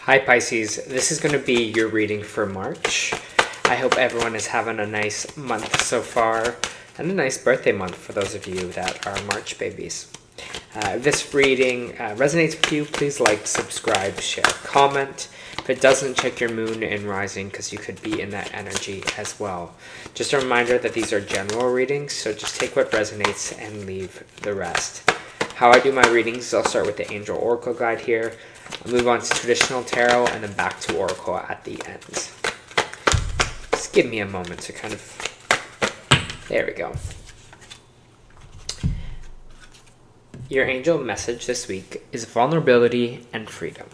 Hi Pisces, this is going to be your reading for March. I hope everyone is having a nice month so far and a nice birthday month for those of you that are March babies. If this reading resonates with you, please like, subscribe, share, comment. If it doesn't, check your moon and rising because you could be in that energy as well. Just a reminder that these are general readings, so just take what resonates and leave the rest. How I do my readings, I'll start with the Angel Oracle Guide here. I'll move on to traditional tarot and then back to Oracle at the end. Just give me a moment to kind of... There we go. Your angel message this week is vulnerability and freedom.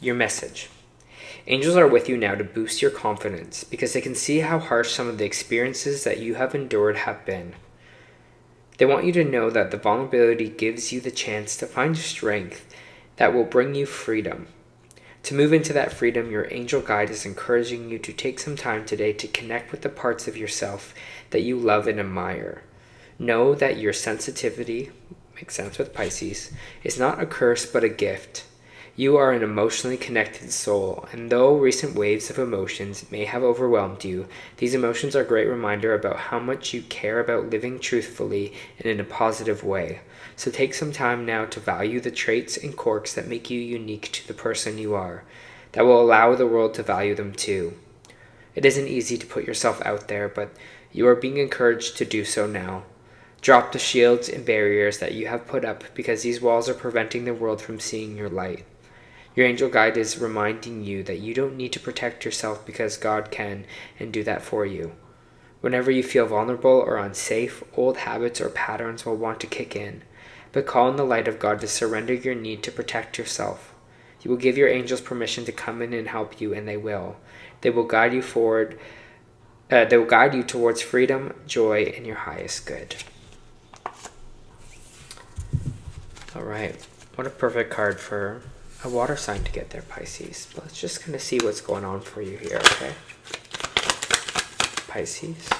Your message. Angels are with you now to boost your confidence because they can see how harsh some of the experiences that you have endured have been. They want you to know that the vulnerability gives you the chance to find strength that will bring you freedom. To move into that freedom, your angel guide is encouraging you to take some time today to connect with the parts of yourself that you love and admire. Know that your sensitivity, makes sense with Pisces, is not a curse but a gift. You are an emotionally connected soul, and though recent waves of emotions may have overwhelmed you, these emotions are a great reminder about how much you care about living truthfully and in a positive way. So take some time now to value the traits and quirks that make you unique to the person you are. That will allow the world to value them too. It isn't easy to put yourself out there, but you are being encouraged to do so now. Drop the shields and barriers that you have put up because these walls are preventing the world from seeing your light. Your angel guide is reminding you that you don't need to protect yourself because God can and do that for you. Whenever you feel vulnerable or unsafe, old habits or patterns will want to kick in. But call on the light of God to surrender your need to protect yourself. You will give your angels permission to come in and help you, and they will. They will guide you forward. They will guide you towards freedom, joy, and your highest good. All right. What a perfect card for a water sign to get there, Pisces. But let's just kind of see what's going on for you here, okay? Pisces.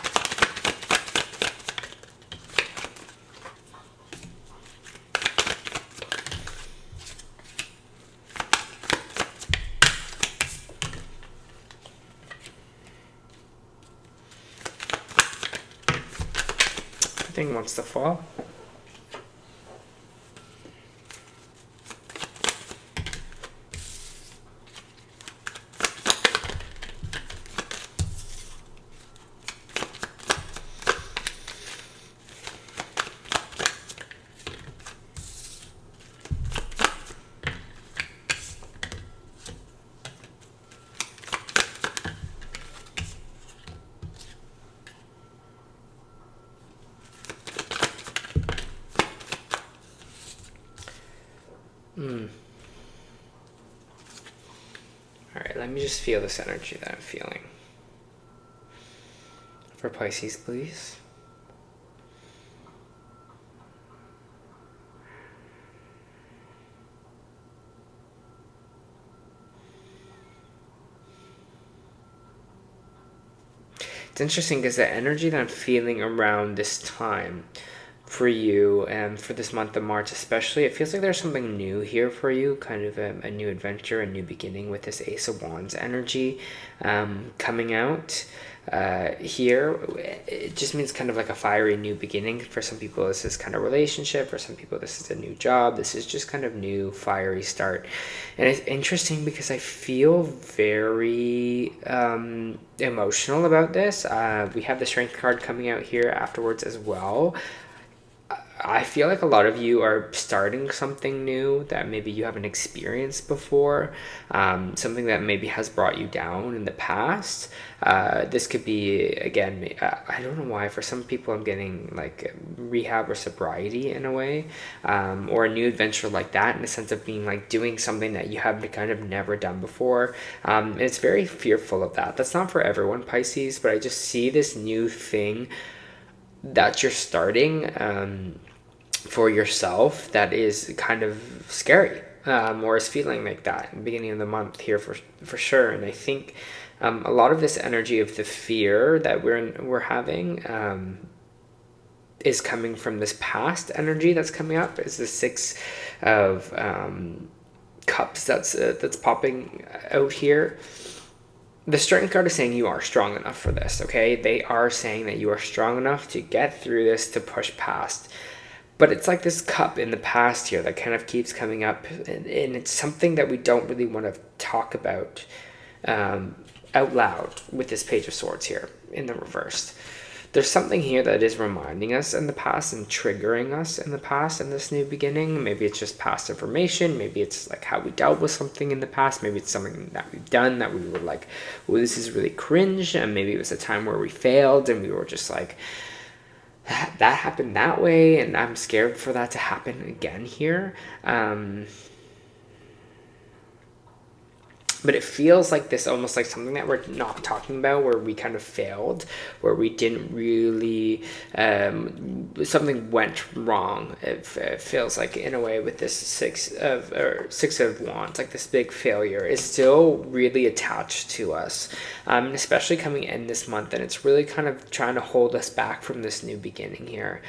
Everything wants to fall. Alright, let me just feel this energy that I'm feeling. For Pisces, please. It's interesting because the energy that I'm feeling around this time for you and for this month of March especially, it feels like there's something new here for you, kind of a new adventure, a new beginning with this Ace of Wands energy coming out here. It just means kind of like a fiery new beginning. For some people this is kind of relationship, for some people this is a new job, this is just kind of new fiery start. And it's interesting because I feel very emotional about this. We have the Strength card coming out here afterwards as well. I feel like a lot of you are starting something new that maybe you haven't experienced before, something that maybe has brought you down in the past. This could be, again, I don't know why, for some people I'm getting like rehab or sobriety in a way, or a new adventure like that, in the sense of being like doing something that you have kind of never done before. And it's very fearful of that. That's not for everyone, Pisces, but I just see this new thing that you're starting for yourself that is kind of scary, or is feeling like that in the beginning of the month here for sure. And I think a lot of this energy of the fear that we're having is coming from this past energy that's coming up. Is the Six of Cups that's popping out here. The Strength card is saying you are strong enough for this, okay? They are saying that you are strong enough to get through this, to push past. But it's like this Cup in the past here that kind of keeps coming up, and it's something that we don't really want to talk about out loud with this Page of Swords here in the reverse. There's something here that is reminding us in the past and triggering us in the past in this new beginning. Maybe it's just past information. Maybe it's like how we dealt with something in the past. Maybe it's something that we've done that we were like, oh, this is really cringe. And maybe it was a time where we failed and we were just like, that happened that way. And I'm scared for that to happen again here. But it feels like this, almost like something that we're not talking about, where we kind of failed, where we didn't really, something went wrong. It feels like, in a way, with this Six of Wands, like this big failure is still really attached to us, especially coming in this month, and it's really kind of trying to hold us back from this new beginning here.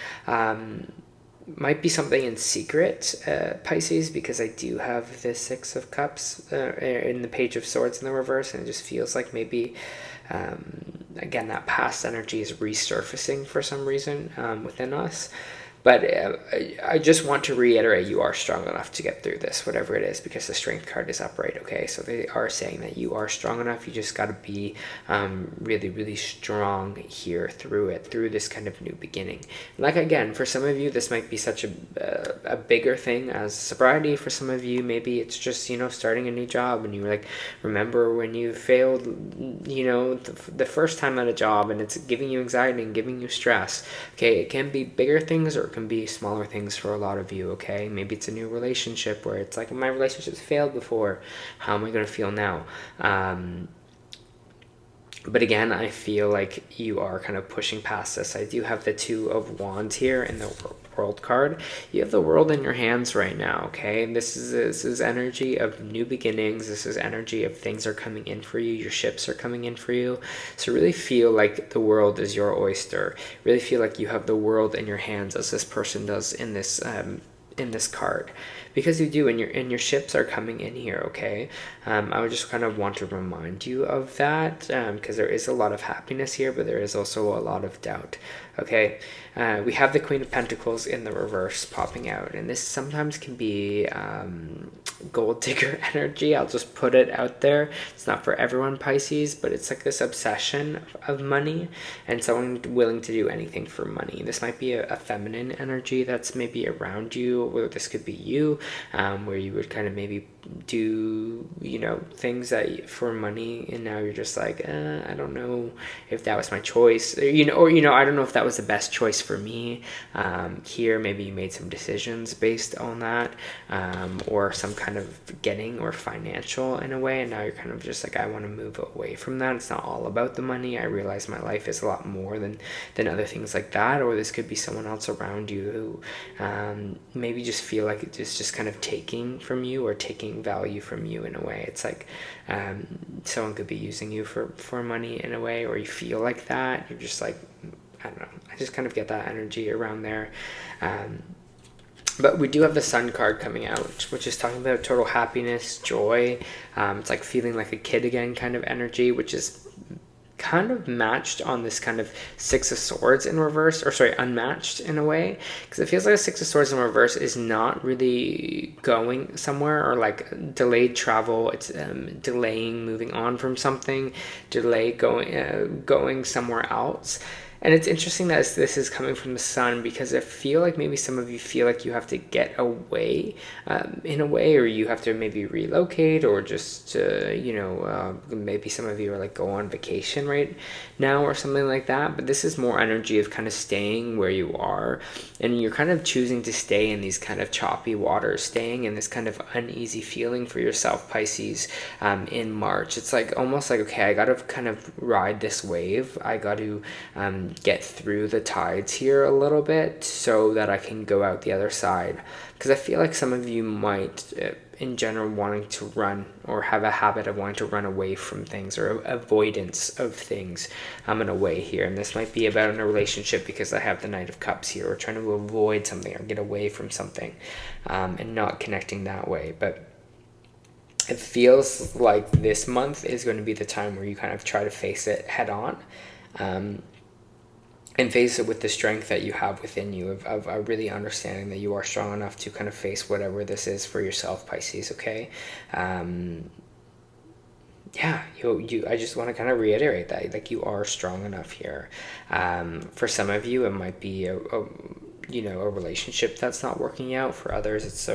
Might be something in secret, Pisces, because I do have the Six of Cups in the Page of Swords in the reverse, and it just feels like maybe, again, that past energy is resurfacing for some reason within us. But I just want to reiterate, you are strong enough to get through this, whatever it is, because the Strength card is upright, okay? So they are saying that you are strong enough. You just got to be really, really strong here through this kind of new beginning. Like, again, for some of you, this might be such a bigger thing as sobriety. For some of you, maybe it's just, starting a new job, and you like, remember when you failed, the first time at a job, and it's giving you anxiety and giving you stress. Okay, it can be bigger things, or it can be smaller things for a lot of you, okay? Maybe it's a new relationship where it's like, my relationship's failed before. How am I going to feel now? But again, I feel like you are kind of pushing past this. I do have the Two of Wands here in the World card. You have the world in your hands right now, okay? And this is energy of new beginnings. This is energy of things are coming in for you. Your ships are coming in for you. So really feel like the world is your oyster. Really feel like you have the world in your hands, as this person does in this card. Because you do, and your ships are coming in here, okay? I would just kind of want to remind you of that, because there is a lot of happiness here, but there is also a lot of doubt, okay? We have the Queen of Pentacles in the reverse popping out, and this sometimes can be gold digger energy. I'll just put it out there. It's not for everyone, Pisces, but it's like this obsession of money and someone willing to do anything for money. This might be a feminine energy that's maybe around you, or this could be you, where you would kind of maybe do things that for money, and now you're just like, I don't know if that was my choice, or I don't know if that was the best choice for me. Here maybe you made some decisions based on that, or some kind of getting or financial in a way, and now you're kind of just like, I want to move away from that. It's not all about the money. I realize my life is a lot more than other things like that. Or this could be someone else around you who maybe just feel like it's just kind of taking from you, or taking value from you in a way. It's like someone could be using you for money in a way, or you feel like that. You're just like, I don't know, I just kind of get that energy around there. But we do have the Sun card coming out, which is talking about total happiness, joy. It's like feeling like a kid again kind of energy, which is kind of matched on this kind of Six of Swords in reverse, or sorry, unmatched in a way, because it feels like a Six of Swords in reverse is not really going somewhere, or like delayed travel. It's delaying moving on from something, going somewhere else. And it's interesting that this is coming from the Sun, because I feel like maybe some of you feel like you have to get away in a way, or you have to maybe relocate, or just, maybe some of you are like go on vacation right now or something like that. But this is more energy of kind of staying where you are, and you're kind of choosing to stay in these kind of choppy waters, staying in this kind of uneasy feeling for yourself, Pisces, in March. It's like almost like, okay, I got to kind of ride this wave. I got to get through the tides here a little bit so that I can go out the other side. Because I feel like some of you might, in general, wanting to run or have a habit of wanting to run away from things or avoidance of things. I'm in a way here, and this might be about in a relationship because I have the Knight of Cups here, or trying to avoid something or get away from something, and not connecting that way. But it feels like this month is going to be the time where you kind of try to face it head on, and face it with the strength that you have within you of really understanding that you are strong enough to kind of face whatever this is for yourself, Pisces, okay? Yeah, I just want to kind of reiterate that, like, you are strong enough here. For some of you, it might be a relationship that's not working out. For others, it's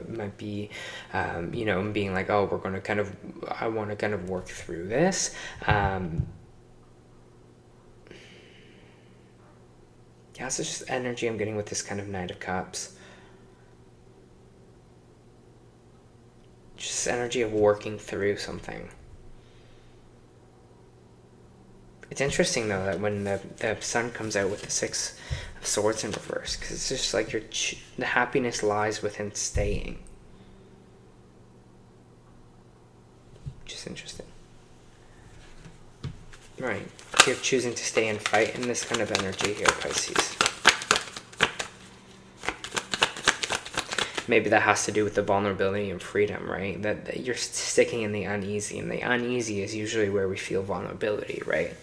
might be, being like, oh, I want to kind of work through this. Yeah, it's just energy I'm getting with this kind of Knight of Cups. Just energy of working through something. It's interesting, though, that when the Sun comes out with the Six of Swords in reverse, because it's just like the happiness lies within staying. Which is interesting. Right. You're choosing to stay and fight in this kind of energy here, Pisces. Maybe that has to do with the vulnerability and freedom, right? That you're sticking in the uneasy, and the uneasy is usually where we feel vulnerability, right?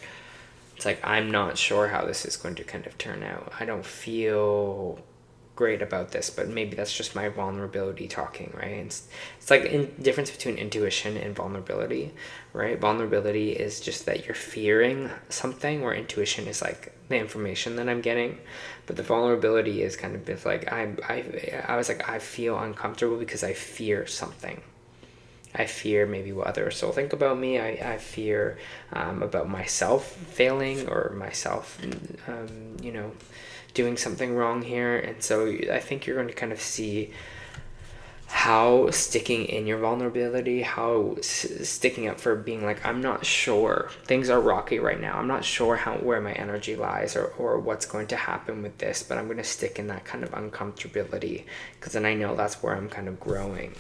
It's like, I'm not sure how this is going to kind of turn out. I don't feel great about this, but maybe that's just my vulnerability talking, right? It's like the difference between intuition and vulnerability, right? Vulnerability is just that you're fearing something, where intuition is like the information that I'm getting. But the vulnerability is kind of just like, I feel uncomfortable because I fear something. I fear maybe what others will think about me. I fear about myself failing, or myself, doing something wrong here. And so I think you're going to kind of see how sticking in your vulnerability, how sticking up for being like, I'm not sure, things are rocky right now, I'm not sure where my energy lies, or what's going to happen with this, but I'm going to stick in that kind of uncomfortability, because then I know that's where I'm kind of growing.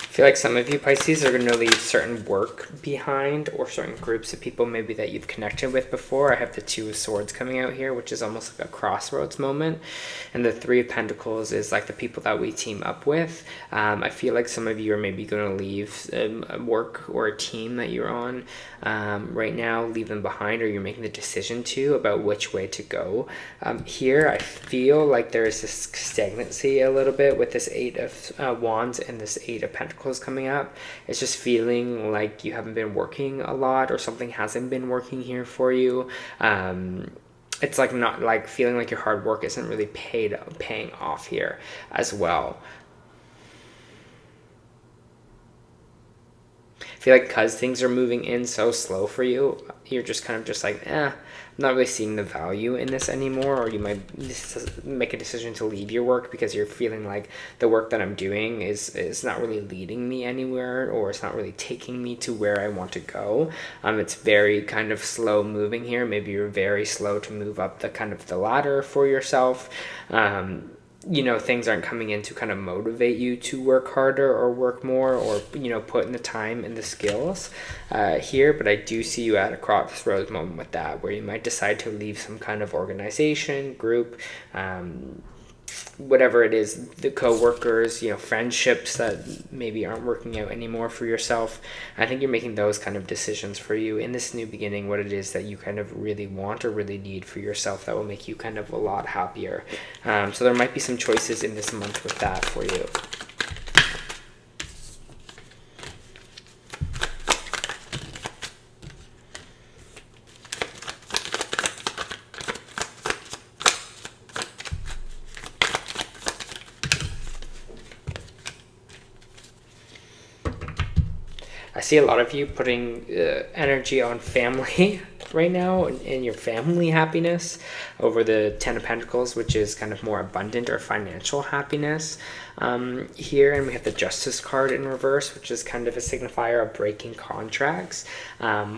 I feel like some of you, Pisces, are going to leave certain work behind, or certain groups of people maybe that you've connected with before. I have the Two of Swords coming out here, which is almost like a crossroads moment. And the Three of Pentacles is like the people that we team up with. I feel like some of you are maybe going to leave a work or a team that you're on right now, leave them behind, or you're making the decision about which way to go. Here, I feel like there is this stagnancy a little bit with this Eight of Wands and this Eight of Pentacles coming up. It's just feeling like you haven't been working a lot, or something hasn't been working here for you. It's like not like feeling like your hard work isn't really paying off here as well. I feel like because things are moving in so slow for you, you're just kind of just like, I'm not really seeing the value in this anymore. Or you might make a decision to leave your work because you're feeling like the work that I'm doing is not really leading me anywhere, or it's not really taking me to where I want to go. It's very kind of slow moving here. Maybe you're very slow to move up the kind of the ladder for yourself. Things aren't coming in to kind of motivate you to work harder or work more, or, put in the time and the skills here. But I do see you at a crossroads moment with that, where you might decide to leave some kind of organization, group, whatever it is, the co-workers, friendships that maybe aren't working out anymore for yourself. I think you're making those kind of decisions for you in this new beginning, what it is that you kind of really want or really need for yourself that will make you kind of a lot happier. So there might be some choices in this month with that for you. see a lot of you putting energy on family right now and your family happiness over the Ten of Pentacles, which is kind of more abundant or financial happiness here. And we have the Justice card in reverse, which is kind of a signifier of breaking contracts.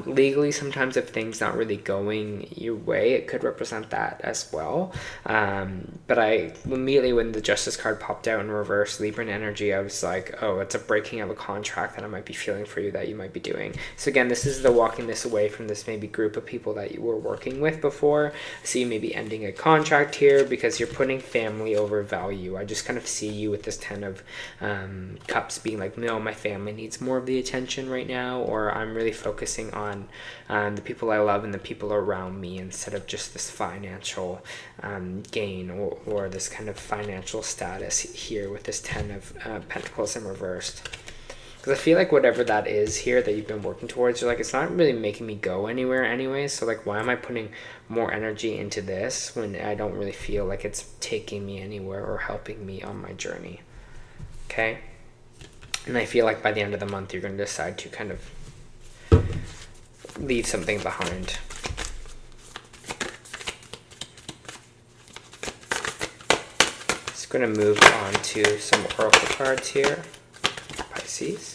Legally, sometimes if things not really going your way, it could represent that as well. But I immediately, when the Justice card popped out in reverse, Libran energy, I was like, oh, it's a breaking of a contract that I might be feeling for you, that you might be doing. So again, this is the walking this away from this maybe group of people that you were working with before. So you may be ending a contract here because you're putting family over value. I just kind of see you with this Ten of Cups being like, no, my family needs more of the attention right now, or I'm really focusing on the people I love and the people around me instead of just this financial gain or this kind of financial status here with this Ten of Pentacles in reversed. Because I feel like whatever that is here that you've been working towards, you're like, it's not really making me go anywhere anyway. So like, why am I putting more energy into this when I don't really feel like it's taking me anywhere or helping me on my journey? Okay. And I feel like by the end of the month, you're going to decide to kind of leave something behind. Just going to move on to some oracle cards here. Pisces.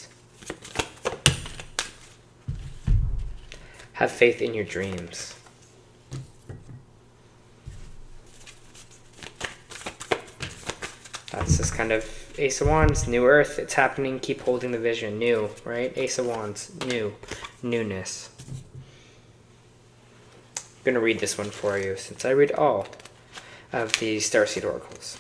Have faith in your dreams. That's this kind of Ace of Wands, new earth, it's happening, keep holding the vision, new, right? Ace of Wands, new, newness. I'm going to read this one for you since I read all of the Starseed oracles.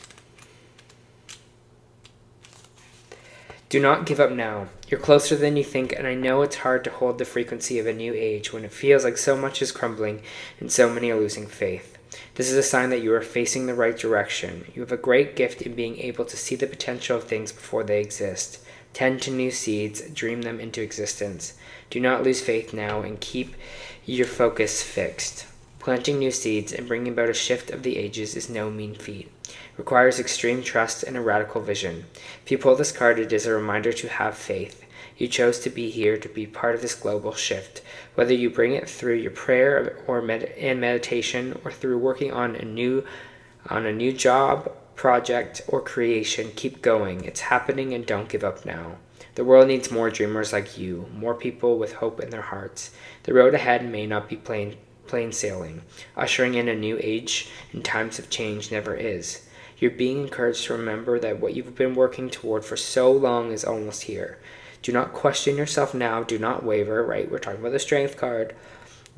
Do not give up now. You're closer than you think, and I know it's hard to hold the frequency of a new age when it feels like so much is crumbling and so many are losing faith. This is a sign that you are facing the right direction. You have a great gift in being able to see the potential of things before they exist. Tend to new seeds, dream them into existence. Do not lose faith now and keep your focus fixed. Planting new seeds and bringing about a shift of the ages is no mean feat. Requires extreme trust and a radical vision. If you pull this card, it is a reminder to have faith. You chose to be here to be part of this global shift. Whether you bring it through your prayer or and meditation, or through working on a new job, project, or creation, keep going. It's happening, and don't give up now. The world needs more dreamers like you, more people with hope in their hearts. The road ahead may not be plain sailing. Ushering in a new age in times of change never is. You're being encouraged to remember that what you've been working toward for so long is almost here. Do not question yourself now. Do not waver, right? We're talking about the Strength card.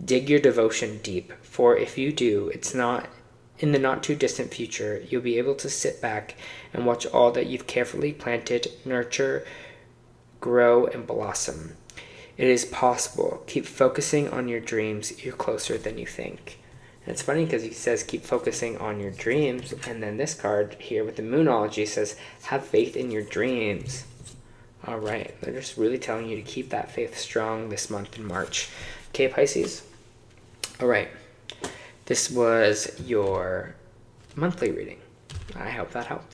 Dig your devotion deep, for if you do, it's not in the not too distant future. You'll be able to sit back and watch all that you've carefully planted, nurture, grow, and blossom. It is possible. Keep focusing on your dreams. You're closer than you think. And it's funny because he says keep focusing on your dreams, and then this card here with the Moonology says have faith in your dreams. All right, they're just really telling you to keep that faith strong this month in March. Okay, Pisces? All right, this was your monthly reading. I hope that helped.